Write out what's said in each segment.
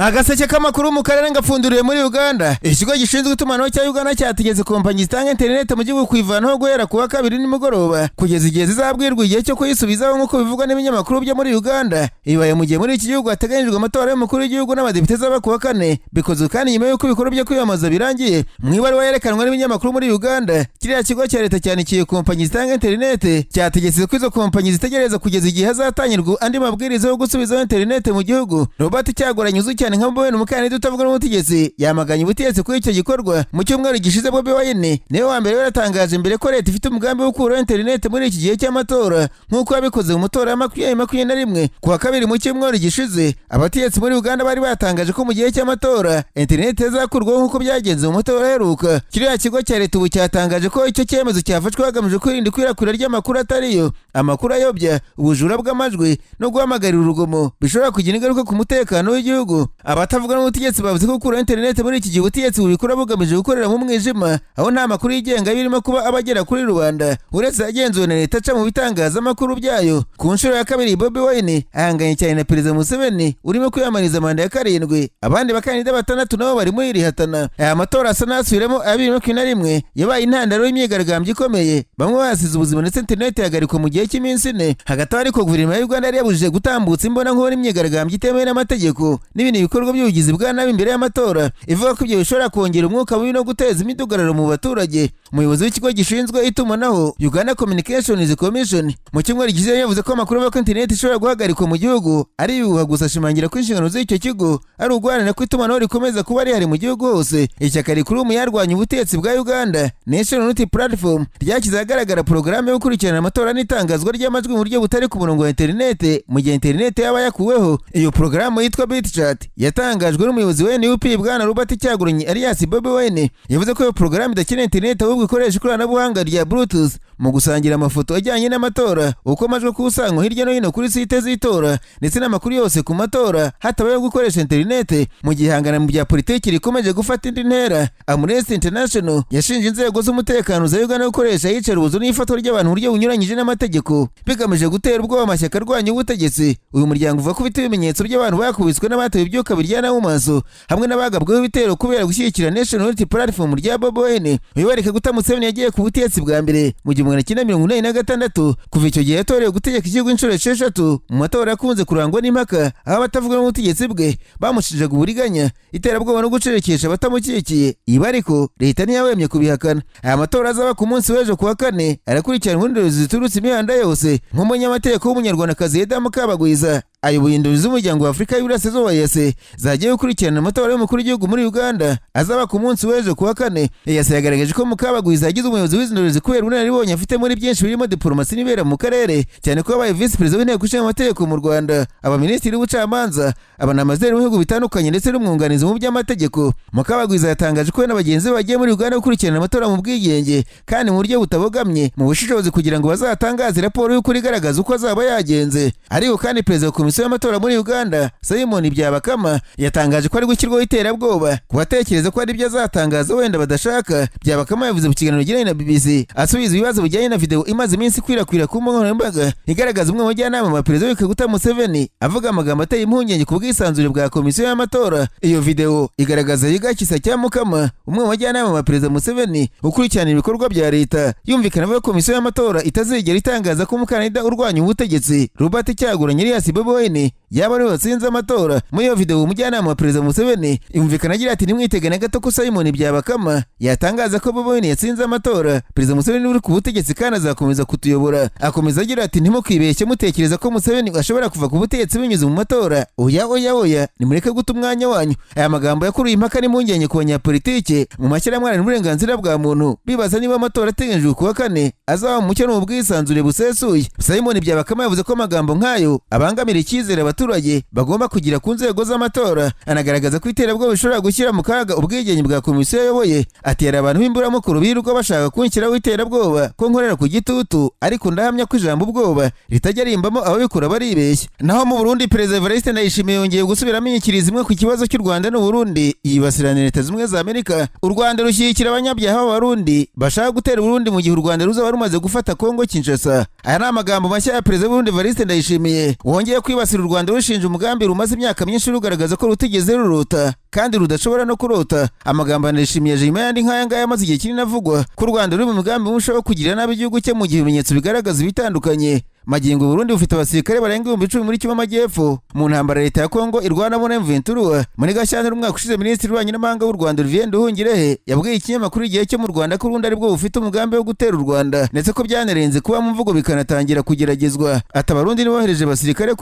Agaseke k'amakuru mu Karere ngapfunduriye muri Uganda. Ikigo gishinzwe itumanaho cya Uganda cyategetse kompanyi zitanga internet mu gihugu kwivanaho guhera kuwa kabiri nimugoroba kugeza igihe zizabwirwa igihe cyo kuyisubizaho nk'uko bivugwa n'ibinyamakuru byo muri Uganda. Ibaye mu gihe muri iki gihugu hateganyijwe amatora y'umukuru w'igihugu n'abadepite zaba kuwa kane, bikozwe kandi nyuma y'uko ibikorwa byo kwiyamamaza birangiye. Mu ibaruwa yerekanwa n'ibinyamakuru muri Uganda, kiriya kigo cya leta cyanikiye kompanyi zitanga internet cyategetse ko izo kompanyi zitegereza kugeza igihe hazatangirwa andi mabwiriza yo gusubizaho internet mu gihugu. Robert cyagoranye cyane nka Bowen umukandida utavuga n'ubutegetsi yamaganye ubutegetsi kuri icyo gikorwa. Mu cyumweru gishize Bobi Wine niwe wa mbere yaratangaje mbere ko leta ifite umugambi wo gukuraho internet muri iki gihe cy'amatora nk'uko yabikoze mu matora ya 2021. Kuwa kabiri mu cyumweru gishize abategetsi muri Uganda bari batangaje ko mu gihe cy'amatora internet izakurwaho nk'uko byagenze mu matora aheruka. Kiriya kigo cya leta ubu cyatangaje ko icyo cyemezo cyafashwe hagamijwe kwirinda ikwirakwira ry'amakuru atariyo, amakuru ayobya, ubujura bw'amajwi no guhamagarira urugomo bishobora kugira ingaruka ku mutekano w'igihugu. Abatavuga n'ubutegetsi bavuze ko gukura internet muri iki gihe ubutegetsi bubikora bugamije gukorera mu mwijima, aho nta makuru yigenga birimo kuba abagera kuri rubanda uretse agenzuwe na leta aca mu bitangazamakuru byayo. Ku nshuro ya kabiri Bobi Wine ahanganye cyane na Perezida Museveni urimo kwiyamamariza manda ya 7. Abandi bakandida 6 nabo bari muri iri hatana. Aya matora asa n'asubiramo 2021 yabaye intandaro y'imyigaragambyo ikomeye, bamwe basize ubuzima ndetse internet yagarikwa mu gihe cy'iminsi 4. Hagati aho ariko guverinoma y'u Rwanda yari yabujije gutambutsa imbona nkubone imyigaragambyo itemewe n'amategeko n'ibindi bikorwa by'ubugizi bwa nabi imbere y'amatora, ivuga ko ibyo bishobora kongera umwuka mubi no guteza imidugararo mu baturage. Umuyobozi w'ikigo gishinzwe itumanaho Uganda Communications Commission mu cyumweru gishize yavuze ko amakuru y'uko internet ishobora guhagarikwa mu gihugu ari ibihuha gusa, ashimangira ko inshingano z'icyo kigo ari uguharanira ko itumanaho rikomeza kuba rihari mu gihugu hose. Ishyaka rikuru mu yarwanya ubutegetsi bwa Uganda National Unity Platform ryashyize ahagaragara porogaramu yo gukurikirana amatora n'itangazwa ry'amajwi mu buryo butari ku murongo wa internet mu gihe internet yaba yakuweho. Iyo porogaramu yitwa BitChat yatangajwe n'umuyobozi wa NUP bwana Robert Cyaguranye alias Bobi Wine. Yavuze ko iyo porogaramu idakeneye internet ahubwo ikoresha ikoranabuhanga rya Bluetooth mu gusangira amafoto ajyanye n'amatora, uko amajwi kusanywa hirya no hino kuri site z'itora ndetse n'amakuru yose ku matora hatabayeho gukoresha internet. Mu gihe ihangana mu bya politiki rikomeje gufata indi ntera, Amnesty International yashinje inzego z'umutekano za Uganda gukoresha iyicarubozo n'ifatwa ry'abantu mu buryo bunyuranyije n'amategeko bigamije gutera ubwoba amashyaka arwanya ubutegetsi. Uyu muryango uvuga ko ufite ibimenyetso by'abantu bakubiswe n'abatewe ibyuka biryana mu maso hamwe n'abagabweho ibitero kubera gushyigikira National Unity Platform rya Bobi Wine. Uyu bareka guta Museveni yagiye ku butegetsi bwa mbere mu 1986. Kuva icyo gihe yatorewe gutegeka igihugu inshuro 6 mu matora yakunze kurangwa n'impaka, aho abatavuga n'ubutegetsi bwe bamushinjaga uburiganya, iterabwoba no gucerekesha abatamukikiye. Ibi ariko leta ntiyawemye kubihakana. Aya matora azaba ku munsi w'ejo kuwa 4 arakurikiranwa n'indorerezi ziturutse imihanda yose nk'umunyamategeko w'umunyarwandakazi Edamu Kabagwiza ayoboye indorerezi z'umuryango wa Afurika y'Iburasirazuba EAC zagiye gukurikirana amatora y'umukuru w'igihugu muri Uganda azaba ku munsi w'ejo kuwa 4. EAC yagaragaje ko Mukabagwiza yagize umuyobozi w'indorerezi kubera ubunararibonye afite muri byinshi birimo diplomasi n'ibera mu karere, cyane ko yabaye vice perezida w'inteko ishinga amategeko mu Rwanda, abaminisitiri b'ubucamanza, abanamazeri mu bihugu bitandukanye ndetse n'umwunganizi mu by'amategeko. Mukabagwiza yatangaje ko n'abagenzi be bagiye muri Uganda gukurikirana amatora mu bwigenge kandi mu buryo butabogamye mu bushishozi kugira ngo bazatangaze raporo y'ukuri igaragaza uko azaba yagenze. Ariko kandi perezida wa komisiyo y'amatora muri Uganda Simon Byabakama yatangaje ko ari gushyirwaho iterabwoba ku batekereza ko ari byo azatangaza wenda badashaka. Byabakama yavuze mu kiganiro yagiranye na BBC asubiza ibibazo bijyanye na video imaze iminsi ikwirakwira ku mbuga nkoranyambaga igaragaza umwe mu bajyanama ba perezida w'Ikaguta Museveni avuga amagambo ateye impungenge ku bwisanzure bwa komisiyo y'amatora. Iyo video igaragaza Yiga Kisa cya Mukama, umwe mu bajyanama ba perezida Museveni ukurikirana ibikorwa bya leta, yumvikana ko komisiyo y'amatora itazigera itangaza ko umukandida urwanya ubutegetsi Robert Cyaguranye alias Bobi Wine yaba ari watsinze amatora. Muri iyo video umujyanama wa perezida Museveni yumvikana agira ati nimwitegana gato ko Simon Byabakama yatangaza ko Bobi Wine yatsinze amatora. Perezida Museveni uri ku butegetsi kandi azakomeza kutuyobora. Akomeza agira ati ntimukibeshye mutekereza ko Museveni ashobora kuva ku butegetsi binyuze mu matora. Oya nimureke guta umwanya wanyu. Aya magambo yakuruye impaka n'impungenge ku banyapolitike mu mashyirahamwe n'uburenganzira bwa muntu bibaza niba amatora ateganyijwe kuwa 4 azaba mu mucyo n'ubwisanzure busesuye. Simon Byabakama yavuze ko amagambo nk'ayo abangamira icyizere abaturage bagomba kugira ku nzego z'amatora. Anagaragaza ko iterabwoba bishobora gushyira mu kaga ubwigenge bwa komisiyo ayoboye. Atera abantu b'imburamukuru birirwa bashaka kunshyiraho iterabwoba ko nkorera ku gitutu, ariko ndahamya ko ijambo ubwoba ritajya rimbamo ababikora baribeshya. Naho mu Burundi Perezida Evariste Ndayishimiye yongeye gusubiramo inyikirizo imwe ku kibazo cy'u Rwanda n'u Burundi yibasirana Leta Zunze Ubumwe za Amerika. U Rwanda rushyigikira abanyabyaha b'Abarundi bashaka gutera Burundi mu gihe u Rwanda ruzaba rumaze gufata Kongo Kinshasa. Aya ni amagambo mashya ya Perezida w'u Burundi Evariste Ndayishimiye wongeye kwiba rwibasira u Rwanda rushinja umugambi rumaze imyaka myinshi rugaragaza ko rutigeze rurota kandi rudashobora no kurota. Amagambo anishimiye Jima yandi nk'aya ngaya amaze igihe kinini avugwa ko u Rwanda ruri mu mugambi wo kugira nabi igihugu cye mu gihe ibimenyetso bigaragaza ibitandukanye. Magingo Burundi bufite abasirikare barenga 10,000 muri Kivu Amajyepfo mu ntambara leta ya Kongo irwana na M23. Muri Gashyantare umwaka ushize Minisitiri w'Ububanyi n'Amahanga w'u Rwanda Olivier Nduhungirehe yabwiye ikinyamakuru igihe cyo mu Rwanda ko Burundi aribwo bufite umugambi wo gutera u Rwanda ndetse ko byanarenze kuba mu mvugo bikanatangira kugeragezwa. Ati Abarundi nibohereje abasirikare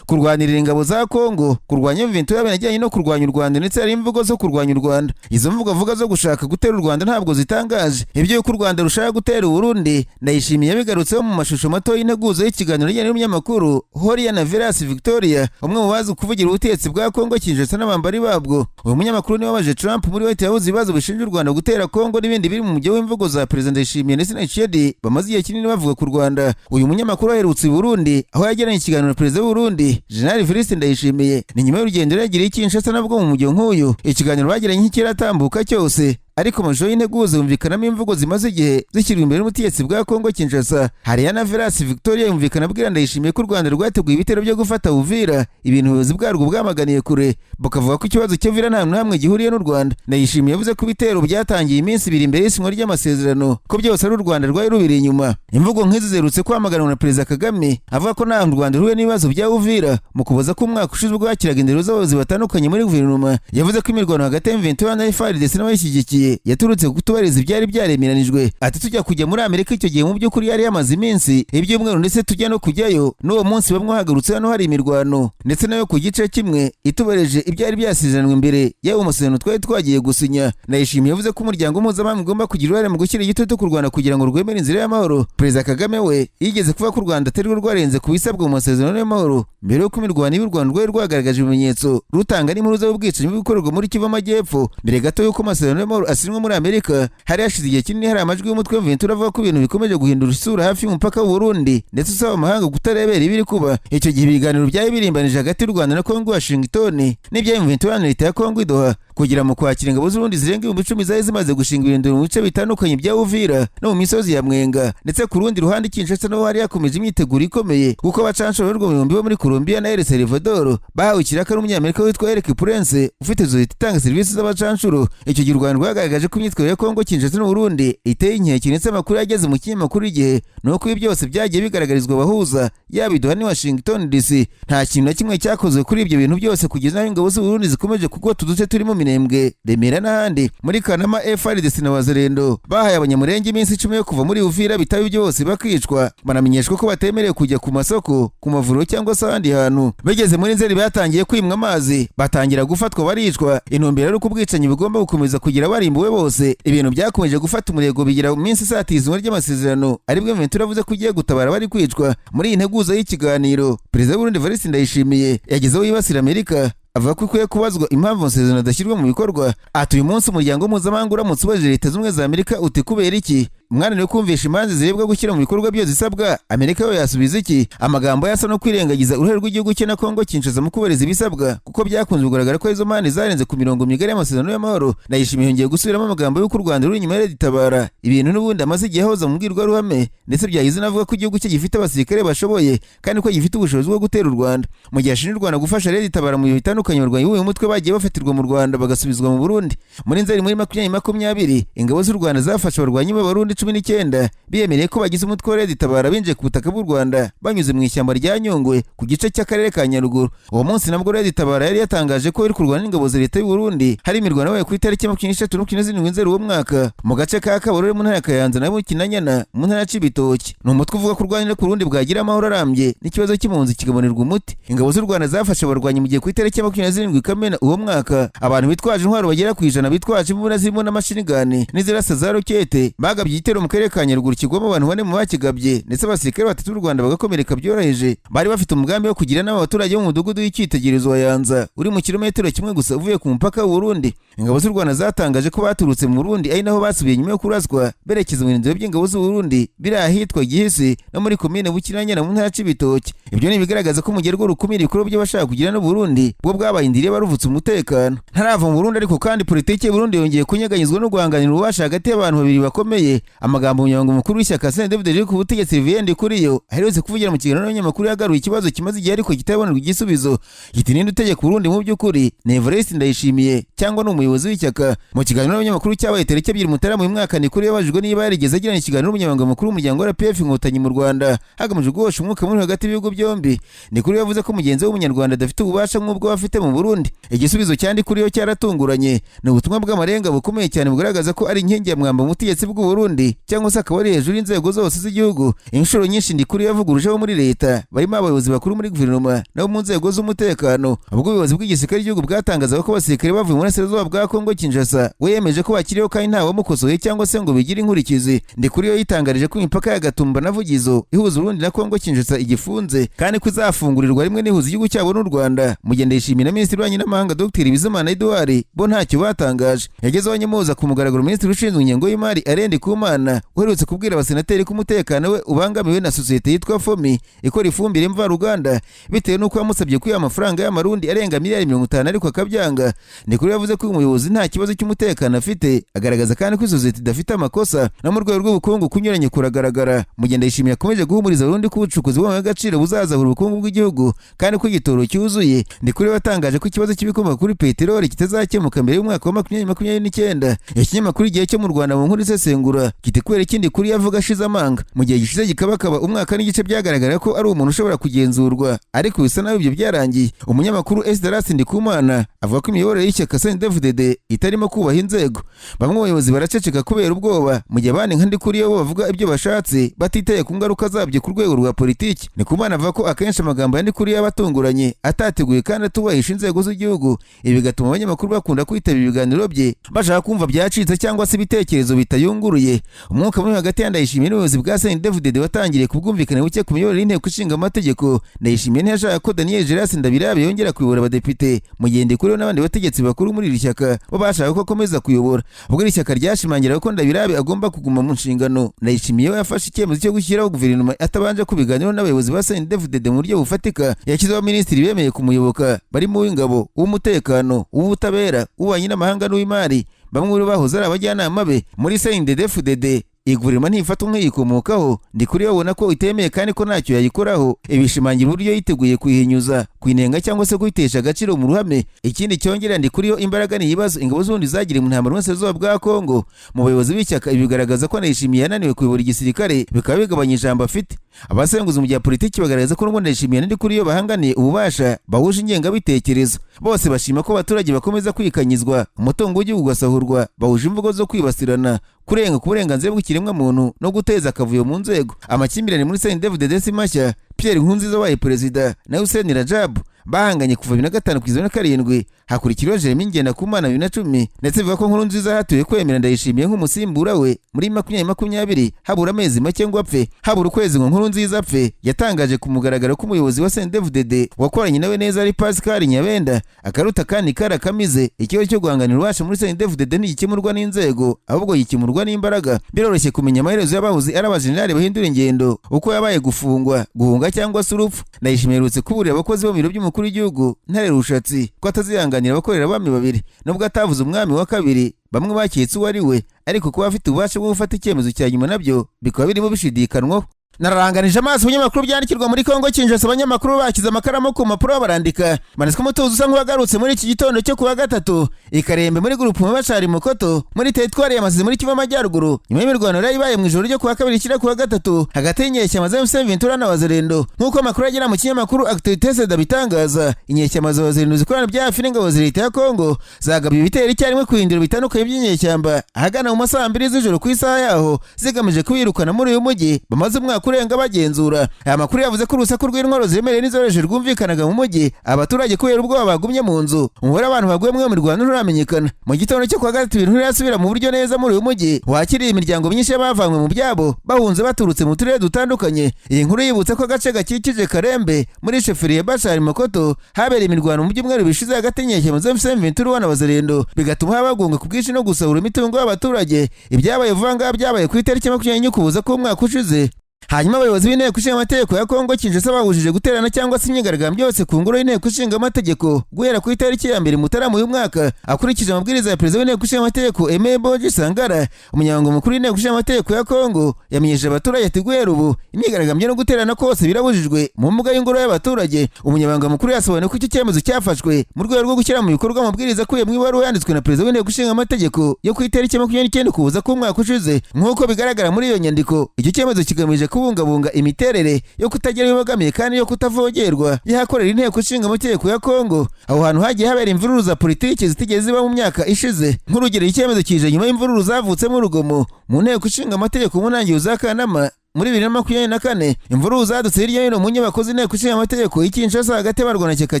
kurwanirira ingabo za Kongo, kurwanya M23 y'abanajyanye no kurwanya u Rwanda ndetse hari imvugo zo kurwanya u Rwanda. Izo mvugo avuga zo gushaka gutera u Rwanda ntabwo zitangaje. Ibyo ko u Rwanda rushaka gutera u Burundi Ndayishimiye bigarutseho mu mashusho mato y'integuzo y'ikiganiro y'ijyanye n'umunyamakuru Horia na Veras Victoria, umwe mu bazi kuvugira ubutegetsi bwa Kongo Kinshasa n'abambari babwo. Uyu munyamakuru ni wabaje Trump muri White House ibibazo bishinja u Rwanda gutera Kongo n'ibindi biri mu mujyi w'imvugo za President Ndayishimiye ndetse na Tshisekedi bamaze igihe kinini bavuga ku Rwanda. Uyu munyamakuru aherutse i Burundi aho yagiranye ikiganiro na Perezida w'u Burundi General Evariste Ndayishimiye. Ni nyuma y'urugendo yagiriye i Kinshasa nabwo mu mujyi nk'uyu. Ikiganiro bagiranye nk'ikiratambuka cyose ariko amashusho y'integuzo yumvikanamo imvugo zimaze igihe zishyirwa imbere n'ubutegetsi bwa Kongo Kinshasa. Hariya na Veras Victoria yumvikana abwira Ndayishimiye ko u Rwanda rwateguye ibitero byo gufata Uvira, ibintu ubuyobozi bwarwo bwamaganiye kure, bukavuga ko ikibazo cy'Uvira nta hamwe gihuriye n'u Rwanda. Ndayishimiye yavuze ko ibitero byatangiye iminsi 2 imbere y'isinywa ry'amasezerano, ko byose ari u Rwanda rwari rubiri inyuma. Imvugo nk'izi zerutse kwamaganwa na Perezida Kagame avuga ko nta u Rwanda ruhuye n'ibibazo bya Uvira, mu kuboza ko umwaka ushize ubwo yakiraga indero z'abayobozi batandukanye muri guverinoma. Yavuze ko imirwano hagati ya M23 na FARDC n'abayishyigikiye yaturutse kutubariza ibyari byaremeranijwe. Ati tujya kujya muri Amerika icyo gihe mu by'ukuri yari yamaze iminsi ibyumweru ndetse tujya no kujyayo n'uwo munsi bamwe hagarutse hano hari imirwano ndetse nayo ku gice kimwe itubareje ibyari byasezeranywe imbere y'ayo amasezerano twari twagiye gusinya. Ndayishimiye yavuze ko umuryango mpuzamahanga ugomba kugira uruhare mu gushyira igitutu ku Rwanda kugira ngo rwemere inzira y'amahoro. Perezida Kagame we yigeze kuvuga ko u Rwanda atari rwo rwarenze ku bisabwa mu masezerano y'amahoro mbere yo imirwano y'u Rwanda rwari rwagaragaje ibimenyetso rutanga n'impuruza y'ubwicanyi bw'ibikorerwa muri Kivu Amajyepfo mbere gato y'uko amasezerano y'amahoro asinywa muri Amerika. Hari hashize igihe kinini hari amajwi y'umutwe w'M23 avuga ko ibintu bikomeje guhindura isura hafi y'umupaka w'u Burundi ndetse usaba amahanga kutarebera ibiri kuba. Icyo gihe ibiganiro byari birimbanije hagati y'u Rwanda na Kongo Washington n'ibya M23 na leta ya Kongo idoha kugira mu kwakira ingabo z'Urundi zirenga 10,000 zari zimaze gushinga ibirindiro mu bice bitandukanye bya Uvira no mu misozi ya Mwenga. Ndetse ku rundi ruhande Kinshasa naho hari yakomeje imyiteguro ikomeye kuko abacanshuro b'urwo muyumbi bo muri Colombia na El Salvador bahawe ikiraka n'umunyamerika witwa Eric Prince ufite zoti itanga serivisi z'abacanshuro. Icyo gihe u Rwanda rwagaragaje ko imyitwarire ya Kongo Kinshasa n'u Burundi iteye inkeke ndetse amakuru yageze mu kinyamakuru igihe nuko ibi byose byagiye bigaragarizwa abahuza yaba idoha ni Washington DC. Nta kintu na kimwe cyakozwe kuri ibyo bintu byose kugeza naho ingabo z'u Burundi zikomeje kugota uduce turimo Minembwe, Remera n'ahandi. Muri Kanama FARDC na Wazalendo bahaye abanyamurenge iminsi 10 yo kuva muri Uvira bitaba byose bakicwa, banamenyeshwa ko batemerewe kujya ku masoko, ku mavuriro cyangwa se ahandi hantu. Bageze muri Nzeri batangiye kwimwa amazi, batangira gufatwa baricwa. Intumbero ari kubwicanyi bigomba gukomeza kugira barimbuwe bose. Ibintu byakomeje gufata umurego bigira mu minsi isatizwa ry'amasezerano aribwo M23 avuze ko ugiye gutabara bari kwicwa. Muri iyi nteguzo y'ikiganiro Perezida w'u Burundi Evariste Ndayishimiye yagezeho yibasira Amerika avuga ko ikwiye kubazwa impamvu amasezerano adashyirwa mu bikorwa. Ati uyu munsi umuryango mpuzamahanga uramutse ubajije Leta z'Ubumwe za Amerika uti kubera iki umwananiwe kumvisha imanza zirebwa gushyira mu bikorwa byo zisabwa, Amerika yo yasubiza iki? Amagambo yasa no kwirengagiza uruhare rw'igihugu cye na Kongo Kinshasa mu kubahiriza ibisabwa kuko byakunze kugaragara ko izo mpande zarenze ku mirongo migari y'amasezerano y'amahoro. Ndayishimiye yongeye gusubiramo amagambo y'uko u Rwanda ruri inyuma y'Itabara, ibintu n'ubundi amaze igihe ahoza mu mbwirwaruhame ndetse byagize navuga ko igihugu cye gifite abasirikare bashoboye kandi ko gifite ubushobozi bwo gutera u Rwanda. Mu gihe ashinja u Rwanda gufasha Itabara mu bihe bitandukanye abarwanyi b'uyu mutwe bagiye bafatirwa mu Rwanda bagasubizwa mu Burundi. Muri Nzeri muri 2020 ingabo z'u Rwanda zafashe abarwanyi b'Abarundi 19 biyemereye ko bagize umutwe wa Itabara binje ku butaka bw'u Rwanda banyuze mu ishyamba rya Nyungwe ku gice cy'Akarere ka Nyaruguru. Uwo munsi nabwo Itabara yari yatangaje ko iri kurwana n'ingabo za Leta y'u Burundi. Hari imirwano yabaye ku itariki 23 Nzeri uwo mwaka mu gace ka Kabarore mu ntara ya Kayanza na Kinanyana mu ntara ya Cibitoke. Ni umutwe uvuga ko urwanira ku Burundi bwagira amahoro arambye n'ikibazo cy'impunzi kigabonerwa umuti. Ingabo z'u Rwanda zafashe abarwanyi mu gihe ku itariki 27 Kamena uwo mwaka abantu bitwaje intwaro bagera ku 100 bitwaje imbunda zirimo n'amashinigani n'izirasa za rokete bagabye igitero mu karere ka Nyaruguru kigwamo abantu bane mu bakigabye ndetse abasirikare 3 b'u Rwanda bagakomereka byoroheje. Bari bafite umugambi wo kugira n'abaturage bo mu mudugudu w'icyitegererezo wa Yanza uri mu kilometero kimwe gusa uvuye ku mupaka w'u Burundi. Ingabo z'u Rwanda zatangaje ko baturutse mu Burundi ari naho basubiye nyuma yo kuraswa berekeza mu birindiro by'ingabo z'u Burundi biri ahitwa Gihisi no muri komine Bukiranyana mu ntara ya Cibitoke. Ibyo ni bigaragaza ko mu gihe rwo rukumira ibikorwa by'abashaka kugira no Burundi bwo bwabayindiriye baruvutse umutekano. Ntarava mu Burundi ariko kandi politiki y'u Burundi yongeye kunyeganyizwa no guhanganira ububasha hagati y'abantu babiri bakomeye amagambo umunyamabanga mukuru w'ishyaka CNDD-FDD riri ku butegetsi Ndikuriyo aherutse kuvugira mu kiganiro n'abanyamakuru yagaruye ikibazo kimaze igihe ariko kitabonerwa igisubizo giti ninde utegeka Burundi mu by'ukuri ni Evariste Ndayishimiye cyangwa n'umuyobozi w'ishyaka. Mu kiganiro n'abanyamakuru cyabaye tariki 2 Mutarama uyu mwaka Ndikuriyo yabajijwe niba yarigeze agirana ikiganiro n'umunyamabanga mukuru w'umuryango wa RPF Inkotanyi mu Rwanda hagamijwe guhosha umwuka muri hagati y'ibihugu byombi. Ndikuriyo yavuze ko mugenzi w'umunyarwanda adafite ububasha nk'ubwo bafite mu Burundi. Igisubizo cya Ndikuriyo cyaratunguranye, ni ubutumwa bw'amarenga bukomeye cyane bugaragaza ko ari inkingi ya mwamba mu butegetsi bw'u Burundi cyangwa se akaba ari hejuru y'inzego zose z'igihugu. Inshuro nyinshi Ndikuriyo yavugurujeho muri leta barimo abayobozi bakuru muri guverinoma nabo mu nzego z'umutekano. Ubwo ubuyobozi bw'igisirikare cy'igihugu bwatangazaga ko abasirikare bavuye muri Burasirazuba bwa Kongo Kinshasa we yemeje ko bakiriho kandi ntawe wamukosoye cyangwa se ngo bigire inkurikizi. Ndikuriyo yitangarije ko imipaka ya Gatumba na Vugizo ihuza Burundi na Kongo Kinshasa igifunze kandi ko izafungurirwa rimwe n'ihuza igihugu cyabo n'u Rwanda. Mugende yishimiye na Minisitiri w'Ububanyi n'Amahanga Dr Bizimana Edouard bo ntacyo batangaje. Yageze abanyamuza ku mugaragaro Minisitiri ushinzwe ingengo y'imari Arende Kumana uherutse kubwira abasenateri ko umutekano we ubangamiwe na sosiyete yitwa Fomi ikora ifumbire mvaruganda bitewe n'uko yamusabye kwiha amafaranga y'amarundi arenga miliyari 50 ariko akabyanga. Ndikuriyo yavuze ko umuyobozi nta kibazo cy'umutekano afite, agaragaza kandi ko sosiyete idafite amakosa no mu rwego rw'ubukungu kunyuranye kuragaragara. Mugende yishimiye akomeje guhumuriza Burundi ko ubucukuzi bw'agaciro buzazahura ubukungu bw'igihugu kandi ko igitoro cyuzuye. Ndikuriyo yatangaje ko ikibazo cy'ibikomoka kuri peteroli kitazakemuka mbere y'umwaka wa 2029. Ikinyamakuru igihe cyo mu Rwanda mu nkuru isesengura kiti kubera ikindi kuri yavuga ashize amanga mu gihe gishize gikabakaba umwaka n'igice byagaragara ko ari umuntu ushobora kugenzurwa ariko bisa naho ibyo byarangiye. Umunyamakuru Esdras Ndikumana avuga ko imiyoborere y'ishyaka CNDD-FDD itarimo kubaha inzego. Bamwe mu bayobozi baraceceka kubera ubwoba mu gihe abandi nka Ndikuriyo bo bavuga ibyo bashatse batiteye ku ngaruka zabyo ku rwego rwa politiki. Ndikumana avuga ko akenshi amagambo ya Ndikuriyo yabatunguranye atateguye kandi atubahisha inzego z'igihugu. Ibi bigatuma abanyamakuru bakunda kwitabira ibiganiro bye bashaka kumva byacitse cyangwa se ibitekerezo bitayunguruye. Umwuka muri hagati ya Ndayishimiye n'ubuyobozi bwa CNDD-FDD watangiriye ku bwumvikane buke ku miyoborere y'inteko ishinga amategeko. Ndayishimiye ntiyashaka ko Daniel Gerard Ndabirabe yongera kuyobora abadepite mu gihe Ndikuriyo n'abandi bategetsi bakuru muri iri shyaka bo bashaka ko akomeza kuyobora. Ubwo iri shyaka ryashimangira ko Ndabirabe agomba kuguma mu nshingano, Ndayishimiye yafashe icyemezo cyo gushyiraho guverinoma atabanje kubiganiraho n'abayobozi ba CNDD-FDD mu buryo bufatika. Yashyizeho minisitiri bemeye kumuyoboka barimo uw'ingabo, uw'umutekano, uw'ubutabera, uw'ububanyi n'amahanga n'uw'imari. Bamwe muri bahoze ari abajyanama be muri CNDD-FDD. Iguverinoma ntifata nk'iyikomokaho. Ndikuriyo abona ko itemeye kandi ko ntacyo yayikoraho. Ibishimangira uburyo yiteguye kuyihinyuza, kuyinenga cyangwa se kuyitesha agaciro mu ruhame. Ikindi cyongera Ndikuriyo imbaraga ni ibibazo ingabo z'ubundi zagiriye mu ntambara y'Uburasirazuba bwa Kongo. Mu bayobozi b'ishyaka ibi bigaragaza ko Ndayishimiye yananiwe kuyobora igisirikare bikaba bigabanya ijambo afite. Abasenguzi mu gihe politiki bagaragaza ko n'ubundi Ndayishimiye na Ndikuriyo bahanganiye ububasha bahuje ingengabitekerezo. Bose bashima ko abaturage bakomeza kwikanyizwa, umutungo w'igihugu ugasahurwa, bahuje imvugo zo kwibasirana, kurenga ku burenganzira bw'ikiremwa muntu no guteza akavuyo mu nzego. Amakimbirane muri CNDD-FDD si mashya. Pierre Nkurunziza wabaye perezida na Hussein Rajab bahanganye kuva 2005 kugeza 2007, hakurikiraho Jeremy Ngendakumana 2010, ndetse bivuga ko Nkurunziza hatuye kwemera Ndayishimiye nk'umusimbura we muri 2020 habura amezi make ngo apfe. Habura ukwezi ngo Nkurunziza apfe, yatangaje ku mugaragaro ko umuyobozi wa CNDD-FDD wakoranye nawe neza ari Pascal Nyabenda akaruta kandi karakamize. Ikibazo cyo guhanganira ububasha muri CNDD-FDD ntigikemurwa n'inzego ahubwo gikemurwa n'imbaraga. Biroroshye kumenya amaherezo y'abahoze ari abajenerali bahindura ingendo, uko yabaye gufungwa, guhunga cyangwa se urupfu. Ndayishimiye yerutse kuburira abakozi bo mu biro by'umukuru w'igihugu Ntare Rushatsi ko atazihanganira abakorera abami babiri, nubwo atavuze umwami wa kabiri. Bamwe baketse uwo ari we, ariko kuba afite ububasha bwo gufata icyemezo cya nyuma nabyo bikaba birimo bishidikanwaho. Nararanganije amaso ibinyamakuru byandikirwa muri Kongo Kinshasa. Abanyamakuru bakize amakaramu ku mpapuro barandika. Manisiko umutuzo usa nk'uwagarutse muri iki gitondo cyo kuwa gatatu i Karembe muri gurupu Mabashari Mukoto muri teritwari y'Amasizi muri Kivu Amajyaruguru, nyuma y'imirwano yari ibaye mu ijoro ryo kuwa kabiri kira kuwa gatatu hagati y'inyeshyamba za M23 n'abazalendo. Nk'uko amakuru agera mu kinyamakuru Actualités bitangaza, inyeshyamba za bazalendo zikorana bya hafi n'ingabo za leta ya Kongo zagabye ibitero icyarimwe ku bindiro bitandukanye by'inyeshyamba ahagana mu masaha 2 z'ijoro ku isaha yaho, zigamije kubirukana muri uyu mujyi bamaze umwaka kurenga bagenzura. Aya makuru yavuze ko urusaku rw'intwaro ziremereye n'izoroheje rwumvikanaga mu mujyi, abaturage kubera ubwoba bagumye mu nzu. Umubare w'abantu baguye mu mirwano nturamenyekana. Mu gitondo cyo kuwa gatatu ibintu birasubira mu buryo neza muri uyu mujyi wakiriye imiryango myinshi y'abavanywe mu byabo bahunze baturutse mu turere dutandukanye. Iyi nkuru yibutsa ko agace gakikije Karembe muri sheferi ya Bashari Mukoto habereye imirwano mu byumweru bishize hagati y'inyeshyamba za M23 n'abazalendo, bigatuma habagunga ku bwinshi no gusahura imitungo y'abaturage. Ibyabaye vuba ngaha byabaye ku itariki 20 Ukuboza k'umwaka ushize. Hanyuma abayobozi b'inteko ishinga amategeko ya Kongo Kinshasa babujije guterana cyangwa se imyigaragambyo yose ku ngoro y'inteko ishinga amategeko guhera ku itariki ya 2 Mutarama uyu mwaka, akurikije amabwiriza ya perezida w'inteko ishinga amategeko Aimé Boji Sangara. Umunyamabanga mukuru w'inteko ishinga amategeko ya Kongo yamenyesheje abaturage ati guhera ubu imyigaragambyo no guterana kose birabujijwe mu mbuga y'ingoro y'abaturage. Umunyamabanga mukuru yasobanuye ko icyo cyemezo cyafashwe mu rwego rwo gushyira mu bikorwa amabwiriza akubiye mu ibaruwa yanditswe na perezida w'inteko ishinga amategeko yo ku itariki 29 Ukuboza k'umwaka ushize. Nk'uko bigaragara muri iyo nyandiko, icyo cyemezo kigamije kubungabunga imiterere yo kutagira ibibogamiye kandi yo kutavogerwa y'ahakorera inteko ishinga amategeko ya Kongo. Aho hantu hagiye habera imvururu za politiki zitigeze ziba mu myaka ishize. Nk'urugero, icyemezo kije nyuma y'imvururu zavutsemo urugomo mu nteko ishinga amategeko mu ntangiriro za Kanama muri 2024. Imvururu zadutse hirya no hino mu nyubako z'inteko ishinga amategeko y'Kinshasa hagati y'abarwanashyaka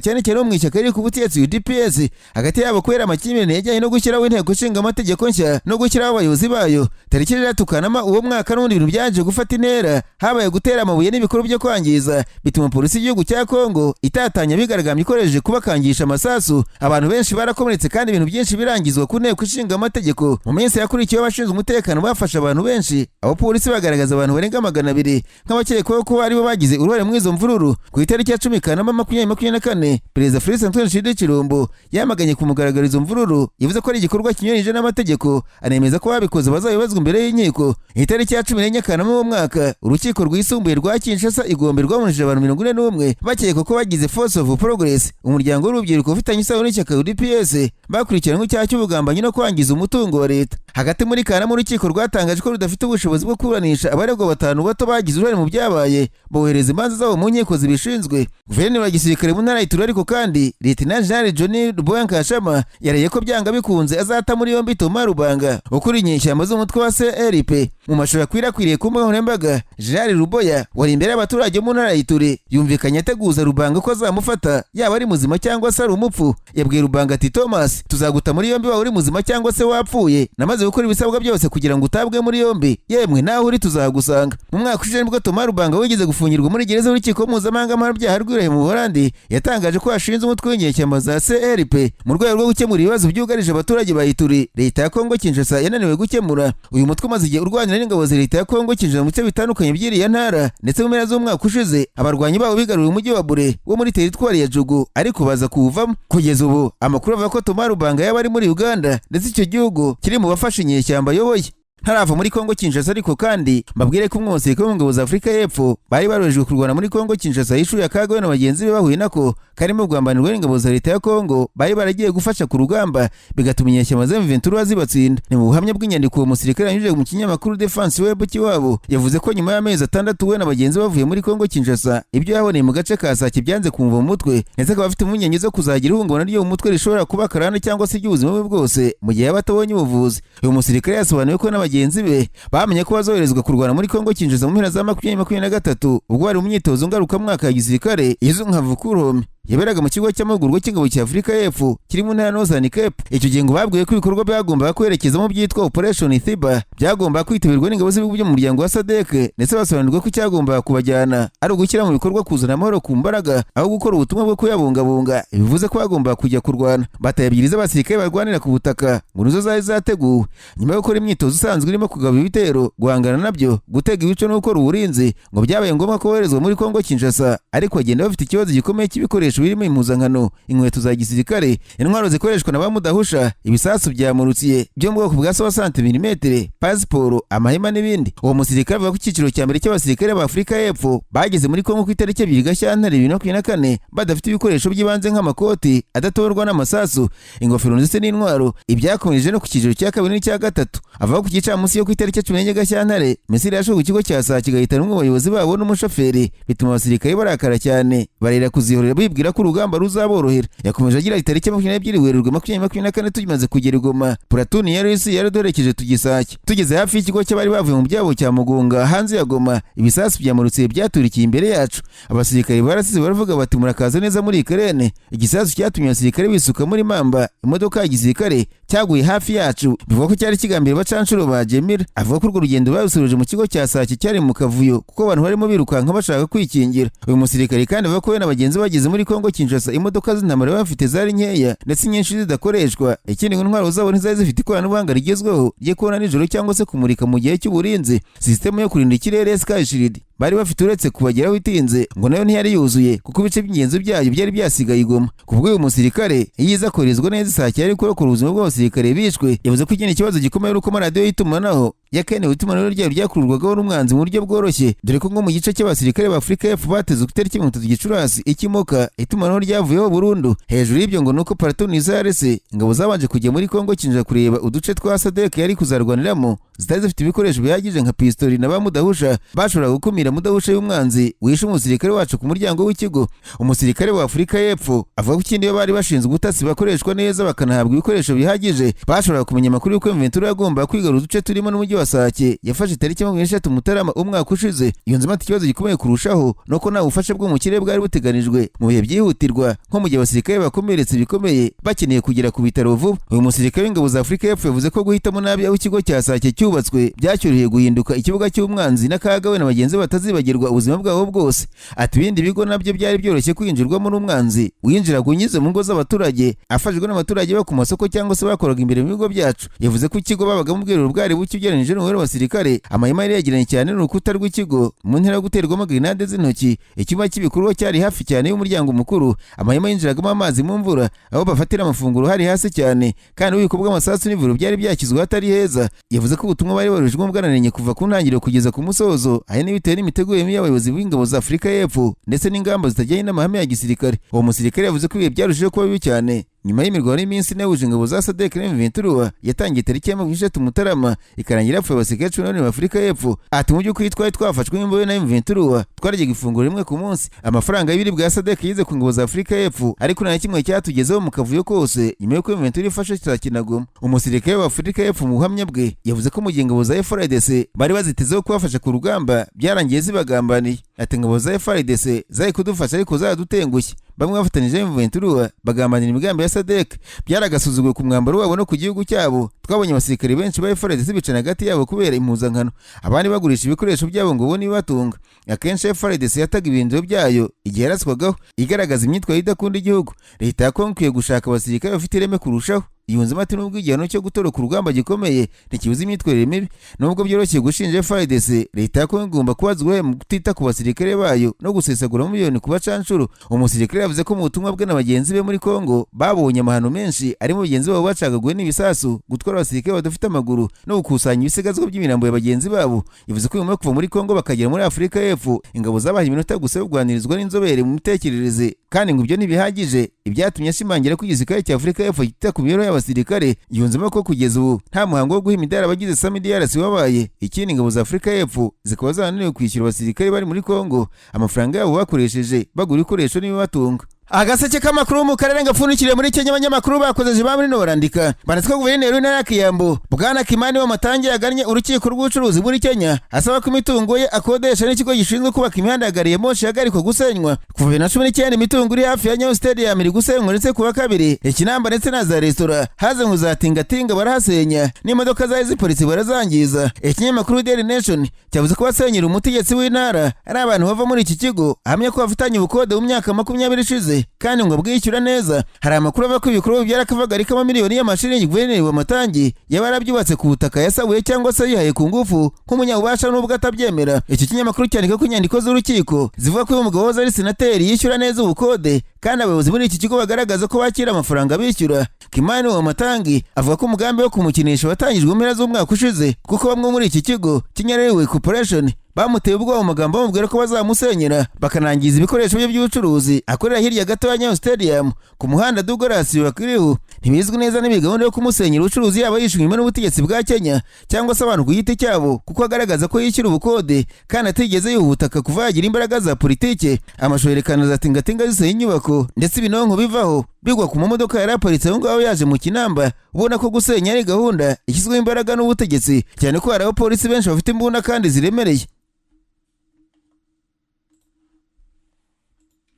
cyane cyane mu ishyaka riri ku butegetsi UDPS, hagati yabo kubera amakimbirane yajyanye no gushyiraho inteko ishinga amategeko nshya no gushyiraho abayobozi bayo. Tariki 6 Kanama uwo mwaka n'ubundi ibintu byaje gufata intera, habaye gutera amabuye n'ibikorwa byo kwangiza, bituma polisi y'igihugu cya Kongo itatanya bigaragambye ikoresheje kubakangisha amasasu. Abantu benshi barakomeretse kandi ibintu byinshi birangizwa ku nteko ishinga amategeko. Mu minsi yakurikiyeho abashinzwe umutekano bafashe abantu benshi, abo polisi bagaragaza abantu barenga 200 nk'abakekwaho ko ari bo bagize uruhare mu izo mvururu. Ku itariki ya 10 Kanama 2024, Perezida Felix Antoine Tshisekedi yamaganye ku mugaragaro izo mvururu, yavuze ko ari igikorwa kinyuranyije n'amategeko, anemeza ko babikoze bazabibazwa imbere y'inkiko. Itariki ya 14 Kanama mu mwaka, urukiko rwisumbuye rwa Kinshasa Igombe rwamunije abantu 41 bakekwa ko bagize Force of Progress, umuryango w'urubyiruko ufitanye isano n'ishyaka UDPS, bakurikiranywe icyaha cy'ubugambanyi no kwangiza umutungo wa leta. Hagati muri Kanama urukiko rwatangaje ko rudafite ubushobozi bwo kuburanisha abaregwa batanu bato bagize uruhare mu byabaye, bohereza imanza zabo mu nkiko zibishinzwe. Guverineri wa gisirikare mu ntara y'Ituri ariko kandi Lieutenant General John Boyankashama yareye ko byanga bikunze azata muri yombi Thomas Rubanga ukuri inyeshyamba z'umutwe wa CRP. Mu mashusho yakwirakwiriye ku mbuga nkoranyambaga, General Ruboya wari imbere y'abaturage mu ntara y'Ituri yumvikanye ateguza Rubanga ko azamufata yaba ari muzima cyangwa se ari umupfu. Yabwiye Rubanga ati, Thomas, tuzaguta muri yombi waba uri muzima cyangwa se wapfuye, namaze gukora ibisabwa byose kugira ngo utabwe muri yombi, yemwe naho uri tuzagusanga. Mu mwaka ushize nibwo Thomas Rubanga wigeze gufungirwa muri gereza y'urukiko mpuzamahanga mpanabyaha rw'Iburayi mu Buholandi yatangaje ko yashinze umutwe w'inyeshyamba za CRP mu rwego rwo gukemura ibibazo byugarije abaturage ba Ituri leta ya Kongo Kinshasa yananiwe gukemura. Uyu mutwe umaze igihe urwanira n'ingabo za leta ya Kongo Kinshasa mu bice bitandukanye by'iriya ntara, ndetse mu mpera z'umwaka ushize abarwanyi babo bigaruriye umujyi wa Bure wo muri teritwari ya Jugu, ariko baza kuwuvamo. Kugeza ubu amakuru avuga ko Thomas Rubanga yaba ari muri Uganda, ndetse icyo gihugu kiri mu bafashe inyeshyamba ayoboye. Ntarava muri Kongo Kinshasa ariko kandi mbabwire ko umwose ko mu ngabo za Afurika y'Epfo bari barojejwe kurwana muri Kongo Kinshasa yishuye yakagawe na bagenzi be bahuye nako karimo guhambanirwa n'ingabo za leta ya Kongo bari baragiye gufasha ku rugamba, bigatuma inyeshyamba za M23 zibatsinda. Ni mu buhamya bw'inyandiko uwo musirikare yanyujije mu kinyamakuru Defense Web kiwabo, yavuze ko nyuma y'amezi 6 we na bagenzi bavuye muri Kongo Kinshasa ibyo yaboneye mu gace ka Sake byanze kumva mu mutwe, ndetse akaba afite impungenge zo kuzagira ihungabana ryo mu mutwe rishobora kuba karande cyangwa se iby'ubuzima bwe bwose mu gihe yabatabonye ubuvuzi. Uyu musirikare yasobanuye ko bagenzi be bamenye ko bazoherezwa kurwana muri Kongo Kinshasa mu mpera za 2023 ubwo bari mu myitozo ngarukamwaka ya gisirikare izwi nka Vukurome yaberaga mu kigo cy'amahugurwa cy'ingabo cya Afurika y'Epfo kiri mu ntara Northern Cape. Icyo gihe ngo babwiye ko ibikorwa byagombaga kwerekeza mu byitwa Operation Thiba byagombaga kwitabirwa n'ingabo z'ibihugu byo mu muryango wa SADC, ndetse basobanurirwa ko icyagombaga kubajyana ari ugushyira mu bikorwa kuzana amahoro ku mbaraga aho gukora ubutumwa bwo kuyabungabunga. Bivuze ko bagombaga kujya kurwana. Batayabwiriza abasirikare barwanira ku butaka ngo nizo zari zateguwe nyuma yo gukora imyitozo isanzwe irimo kugaba ibitero, guhangana nabyo, gutega ibico no gukora uburinzi. Ngo byabaye ngombwa ko boherezwa muri Kongo Kinshasa, ariko bagenda bafite ikibazo gikomeye cy'ibikoresho birimo impuzankano, inkweto za gisirikare, intwaro zikoreshwa na bamudahusha, ibisasu byamurutsiye byo mu bwoko bwa 60 mm, pasiporo, amahema n'ibindi. Uwo musirikare avuga ko icyiciro cya mbere cy'abasirikare ba Afurika y'Epfo bageze muri Kongo ku itariki 2 Gashyantare 2024 badafite ibikoresho by'ibanze nk'amakoti adatorwa n'amasasu, ingofero ndetse n'intwaro. Ibyakomeje no ku cyiciro cya kabiri n'icya gatatu. Avuga ku gicamunsi yo ku itariki 14 Gashyantare Misiri yashoboye ku kigo cya Sake igahitana umwe mu bayobozi babo n'umushoferi, bituma abasirikare barakara cyane barera kuzihorera bibwira ko urugamba ruzaborohera. Yakomeje agira itariki 22 Werurwe 2024 tugimaze kugera Goma, platoon ya Rusi yaradorekeje tugisake. Tugeze hafi y'ikigo cy'abari bavuye mu byabo cya Mugunga hanze ya Goma, ibisasu byamurutse byaturikiye imbere yacu. Abasirikare barasize baravuga bati murakaza neza muri Karere. Igisasu cyatumye abasirikare bisuka muri Mamba, imodoka ya gisirikare cyaguye hafi yacu. Bivuga ko cyari kigambira bacanshuro bagemira. Avuga ko urwo rugendo barusoreje mu kigo cya Sake cyari mu kavuyo kuko abantu barimo birukanka bashaka kwikingira. Uyu musirikare kandi avuga ko we na bagenzi bageze muri Kongo Kinshasa imodoka z'intambara bafite zari nkeya ndetse nyinshi zidakoreshwa. Ikindi ngo intwaro zabo ntizari zifite ikoranabuhanga rigezweho ryo kubona nijoro cyangwa se kumurika mu gihe cy'uburinzi. Sisitemu yo kurinda ikirere Sky Shield bari bafite uretse kubageraho itinze ngo nayo ntiyari yuzuye kuko ibice by'ingenzi byayo byari byasigaye igoma. Kubwo uyu musirikare yiza koherezwa neza isake ari kurokora ubuzima bw'abasirikare bishwe. Yavuze ko ikindi kibazo gikomeye ari uko amaradiyo y'itumanaho yakenewe itumanaho ryayo ryakururwagaho n'umwanzi mu buryo bworoshye, dore ko ngo mu gice cy'abasirikare ba Afurika y'Epfo bateze ku itariki 30 Gicurasi ikimoka itumanaho ryavuyeho burundu. Hejuru y'ibyo ngo nuko Paratoni zarese ingabo zabanje kujya muri Kongo Kinshasa kureba uduce twa Sadek yari kuzarwaniramo zitari zifite ibikoresho bihagije nka pistoli na ba mudahusha bashobora gukumira mudahusha y'umwanzi wishe umusirikare wacu ku muryango w'ikigo. Umusirikare wa Afurika y'Epfo avuga ko ikindi bari bashinzwe ubutasi bakoreshwa neza bakanahabwa ibikoresho bihagije bashobora kumenya amakuru y'uko Ventura yagomba kwigarura uduce turimo n'umujyi wa Sake yafashe tariki 23 Mutarama umwaka ushize. Yunzemo ati ikibazo gikomeye kurushaho nuko nta bufasha bwo mu kirere bwari buteganijwe mu bihe byihutirwa nko mu gihe abasirikare bakomeretse bikomeye bakeneye kugera ku bitaro vuba. Uyu musirikare w'ingabo za Afurika y'Epfo yavuze ko guhitamo nabi aho ikigo cya Sake cyubatswe byacyoroheye guhinduka ikibuga cy'umwanzi n'akaga we na bagenzi batazibagirwa ubuzima bwabo bwose. Ati ibindi bigo nabyo byari byoroshye kwinjirwamo n'umwanzi winjiraga unyuze mu ngo z'abaturage afashijwe n'abaturage bo ku masoko cyangwa se bakoraga imbere mu bigo byacu. Yavuze ko ikigo babaga mu bwiherero bwari buke ugereranyije n'umubare w'abasirikare. Amahema yari yegeranye cyane n'urukuta rw'ikigo mu ntera yo guterwamo grenade z'intoki. Icyumba cy'ibikorwa cyari hafi cyane y'umuryango mukuru. Amahema yinjiragamo amazi mu mvura aho bafatira amafunguro hari hasi cyane kandi ububiko bw'amasasu n'ivuro byari byakizwe hatari heza. Yavuze ko ubutumwa bari barujwe bwananiranye kuva ku ntangiriro kugeza ku musozo ari n'ibitewe n'imitegurire mibi y'abayobozi b'ingabo za Afurika y'Epfo ndetse n'ingamba zitajyanye n'amahame ya gisirikare. Uwo musirikare yavuze ko ibihe byarushijeho kuba bibi cyane nyuma y'imirwano y'iminsi inahuje ingabo za Sadek na Ventura yatangiye tariki ya 23 Mutarama ikarangira yapfuye abasirikare 14 ba Afurika y'Epfo. Ati mu by'ukuri twari twafashwe n'imbohe na Ventura twaryaga ifunguro rimwe ku munsi. Amafaranga y'ibiribwa ya Sadek yize ku ngabo za Afurika y'Epfo ariko nta kimwe cyatugezeho mu kavuyo kose nyuma y'uko Ventura ifashe Kinagoma. Umusirikare wa Afurika y'Epfo mu buhamya bwe yavuze ko mu gihe ingabo za FARDC bari bazitezeho kubafasha ku rugamba byarangiye zibagambaniye. Ati ingabo za FARDC zari kudufasha ariko zaradutengushye. Bamwe bafatanyije mu Ventura bagambanira imigambi ya Sadek byaragasuzugwe ku mwambaro wabo no ku gihugu cyabo. Twabonye abasirikare benshi ba FARDC bicana hagati yabo kubera impuzankano, abandi bagurisha ibikoresho byabo ngo bo nibatunga. Akenshi FARDC yataga ibindiro byayo igihe yaraswagaho igaragaza imyitwarire idakunda igihugu. Leta ya Kongo ikwiye gushaka abasirikare bafite ireme kurushaho. Yunzemo ati nubwo igihano cyo gutoroka urugamba gikomeye ntikibuza imyitwarire mibi. Nubwo byoroshye gushinja FARDC, leta ya Kongo igomba kubazwa mu gutita ku basirikare bayo no gusesagura miliyoni ku bacanshuro. Umusirikare yavuze ko mu butumwa bwe na bagenzi be muri Kongo babonye amahano menshi arimo bagenzi babo bacagaguwe n'ibisasu, gutwara abasirikare badafite amaguru no gukusanya ibisigazwa by'imirambo ya bagenzi babo. Yavuze ko nyuma yo kuva muri Kongo bakagera muri Afurika y'Epfo ingabo zabaye iminota gusa yo kuganirizwa n'inzobere mu mitekerereze kandi ngo ibyo ntibihagije. Ibyatumye ashimangira ko igisirikare cya Afurika y'Epfo gita ku mibereho y'abasirikare. Yunzemo ko kugeza ubu nta muhango wo guha imidari abagize SAMIDRC wabaye. Ikindi ingabo za Afurika y'Epfo zikaba zananiwe kwishyura abasirikare bari muri Kongo amafaranga yabo bakoresheje bagura ibikoresho n'ibibatunga. Agaseke k'amakuru mu karere ngapfundikiriye muri Kenya. Abanyamakuru bakoze ba muri no barandika banditswe guverineri w'intara ya Kiambu Bwana Kimani w'amatangi yagannye urukiko rw'ubucuruzi muri Kenya asaba ko imitungo ye akodesha n'ikigo gishinzwe kubaka imihanda ya gari ya moshi yagarikwa gusenywa. Kuva 2019 imitungo iri hafi ya Nyayo Stadium iri gusenywa ndetse kuwa kabiri Ikinamba ndetse na za restaurant haze ngo zatingatinga barahasenya n'imodoka zaje zipolisi barazangiza. Ikinyamakuru Daily Nation cyavuze ko basenyera umutegetsi w'intara ari abantu bava muri iki kigo ahamya ko bafitanye ubukode mu myaka 20 ishize kandi ngo bwishyura neza. Hari amakuru ava ko ibikorwa byarakavagari k'amamiliyoni y'amashiringi guverineri w'amatangi yabarabyubatse ku butaka yasabuye cyangwa se yihaye ku ngufu nk'umunyabubasha n'ubwo atabyemera. Iki kinyamakuru cyandika ko inyandiko z'urukiko zivuga ko uyu mugabo wahoze ari senateri yishyura neza ubukode kandi abayobozi muri iki kigo bagaragaza ko bakira amafaranga bishyura. Kimani w'amatangi avuga ko umugambi wo kumukinisha watangijwe mu mpera z'umwaka ushize kuko bamwe muri iki kigo Kinyarere Corporation bamuteye ubwoba mu magambo bamubwira ko bazamusenyera bakanangiza ibikoresho bye by'ubucuruzi akorera hirya gato ya Nyayo Stadium ku muhanda Douglas wakiriho. Ntibizwi neza niba gahunda yo kumusenyera ubucuruzi yaba yishimwe n'ubutegetsi bwa Kenya cyangwa se abantu ku giti cyabo kuko agaragaza ko yishyura ubukode kandi atigeze yuhutaka kuva yagira imbaraga za politike. Amashusho yerekana zatingatinga zisenya inyubako ndetse ibinonko bivaho bigwa ku mamodoka yari aparitse aho ngaho yaje mu Kinamba. Ubona ko gusenya ari gahunda ishyizweho imbaraga n'ubutegetsi cyane ko hari abapolisi benshi bafite imbunda kandi ziremereye.